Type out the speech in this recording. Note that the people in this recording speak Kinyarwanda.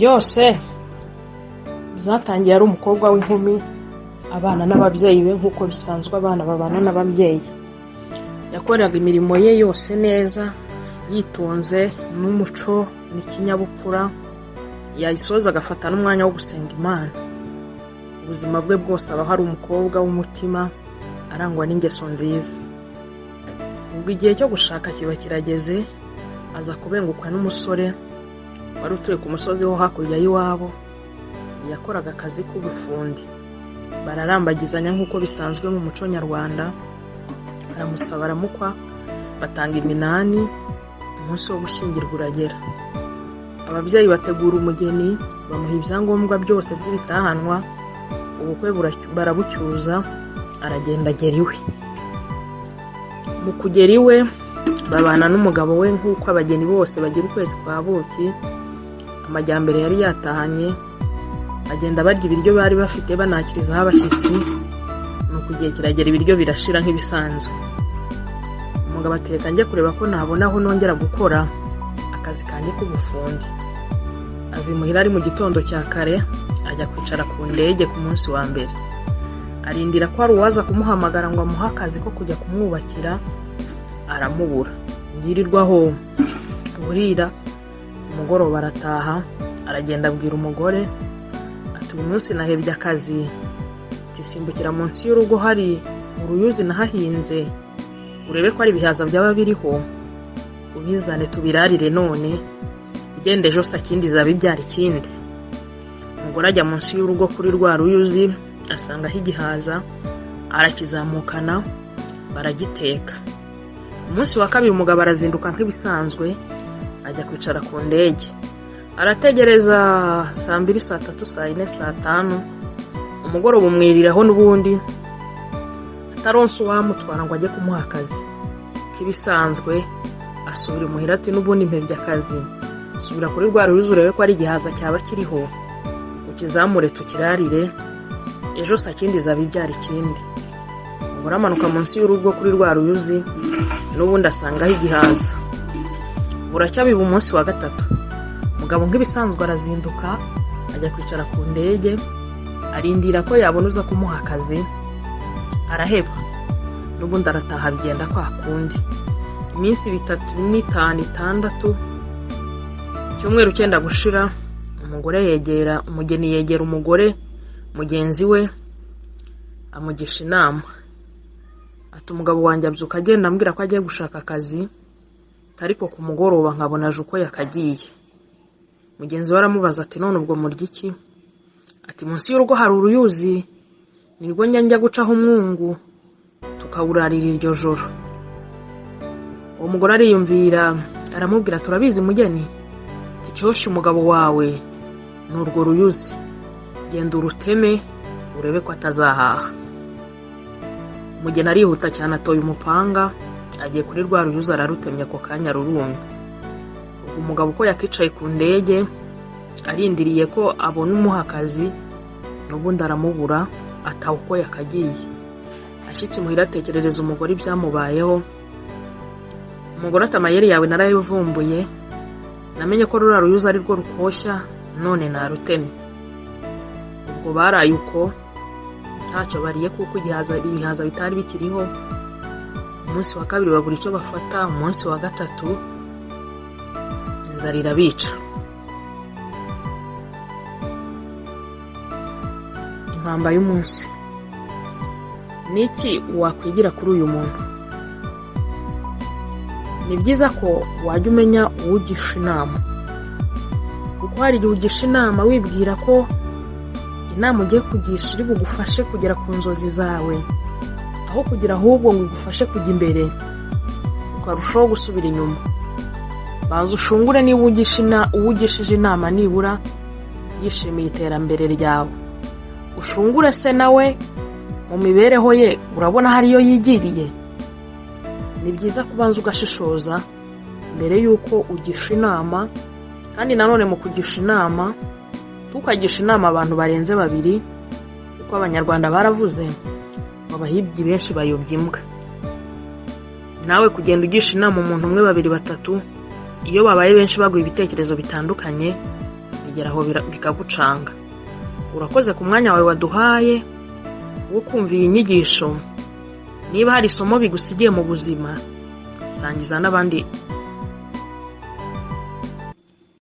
byose zatangiye ari umukobwa w'inkumi abana n'ababyeyi be nk'uko bisanzwe abana babana n'ababyeyi. Yakoraga imirimo ye yose neza yitonze n'umuco n'ikinyabupfura, yayisoza agafata n'umwanya wo gusenga Imana. Ubuzima bwe bwose aba hari umukobwa w'umutima arangwa n'ingeso nziza. Ubwo igihe cyo gushaka kiba kirageze, aza kubengukwa n'umusore wari utuye ku musozi wo hakurya y'iwabo. Yakoraga akazi k'ubufundi, bararambagizanya nk'uko bisanzwe mu muco nyarwanda. Aramusaba aramukwa, batanga iminani. Umunsi wo gushyingirwa uragera, ababyeyi bategura umugeni, bamuha ibyangombwa byose by'ibitahanwa. Ubukwe barabucyuza, aragenda agera iwe. Mu kugera iwe babana n'umugabo we nk'uko abageni bose bagira ukwezi kwa buki. Amajyambere yari yatahanye, bagenda barya ibiryo bari bafite banakirizaho abashyitsi. Nuko igihe kiragera ibiryo birashira nk'ibisanzwe. Umugabo ateka njye kureba ko nabona aho nongera gukora akazi kanjye k'ubufundi. Azimuhira ari mu gitondo cya kare, ajya kwicara ku ndege ku munsi wa mbere. Arindira ko hari uwaza kumuhamagara ngo amuhe akazi ko kujya kumwubakira, aramubura. Yirirwaho burira, umugoroba arataha. Aragenda abwira umugore ati uyu munsi nahebye akazi, tisimbukira munsi y'urugo hari uruyuzi nahahinze, urebe ko ari ibihaza byaba biriho, ubizane tubirarire none, ugende ejo sakindi zabibyara ikindi. Umugore ajya munsi y'urugo kuri rwa ruyuzi, asangaho igihaza, arakizamukana, baragiteka. Umunsi wa kabiri umugabo arazinduka nk'ibisanzwe, ajya kwicara ku ndege. Arategereza saa 2, saa 3, saa 4, saa 5. Umugoroba umwiriraho n'ubundi, ataronse uwamutwara ngo ajye kumuha akazi. K'ibisanzwe asubira imuhira ati n'ubundi mpebye akazi, subira kuri rwa ruyuzi urebe ko ari igihaza cyaba kiriho, ukizamure tukirarire, ejo sakindi zabibyara ikindi. Umugore amanuka munsi y'urugo kuri rwa ruyuzi, n'ubundi asangaho igihaza. Buracya biba umunsi wa gatatu. Umugabo nk'ibisanzwe arazinduka, ajya kwicara ku ndege. Arindira ko yabona uza kumuha akazi, araheba. N'ubundi arataha bigenda kwa kundi. Iminsi 3, 5, 6, cyumweru cyenda gushira, umugeni yegera umugore mugenzi we, amugisha inama. Ati umugabo wanjye abyuka agenda ambwira ko agiye gushaka akazi, ariko ku mugoroba nkabona aje uko yakagiye. Mugenzi we aramubaza ati none ubwo murya iki? Ati munsi y'urugo hari uruyuzi, nirwo njya gucaho umwungu tukawurarira iryo joro. Uwo mugore ariyumvira, aramubwira turabizi mugeni, ticyoshe umugabo wawe n'urwo ruyuzi, genda uruteme urebe ko atazahaha. Umugeni arihuta cyane, atoye umupanga, agiye kuri rwa ruyuzi ararutemye, ako kanya rurumye. Umugabo uko yakicaye ku ndege arindiriye ko abona umuha akazi, n'ubundi aramubura, ataha uko yakagiye. Ashyitse muhira atekerereza umugore ibyamubayeho. Umugore ati amayeri yawe narayivumbuye, namenye ko rura ruyuzi ari rwo rukoshya, none naruteme. Ubwo baraye uko ntacyo bariye kuko ibihaza bitari bikiriho. Umunsi wa kabiri babura icyo bafata. Umunsi wa gatatu inzara irabica. Impamba y'umunsi. Niki wakwigira kuri uyu muntu? Ni byiza ko wajya umenya ugisha inama, kuko hari igihe ugisha inama wibwira ko inama ugiye kugisha iri bugufashe kugera ku nzozi zawe, aho kugira ahubwo ngo igufashe kujya imbere ukarushaho gusubira inyuma. Banza ushungure niba uwugishije inama nibura yishimiye iterambere ryawe. Ushungure se nawe mu mibereho ye urabona hariyo yigiriye. Ni byiza kubanza ugashishoza mbere yuko ugisha inama. Kandi nanone mu kugisha inama, tukagisha inama abantu barenze 2, kuko abanyarwanda baravuze ngo abahibyi benshi bayobya imbwa. Nawe kugenda ugisha inama umuntu umwe, 2, 3, iyo babaye benshi baguha ibitekerezo bitandukanye, bigera aho bikagucanga. Urakoze ku mwanya wawe waduhaye wo kumva iyi nyigisho. Niba hari isomo bigusigiye mu buzima, sangiza n'abandi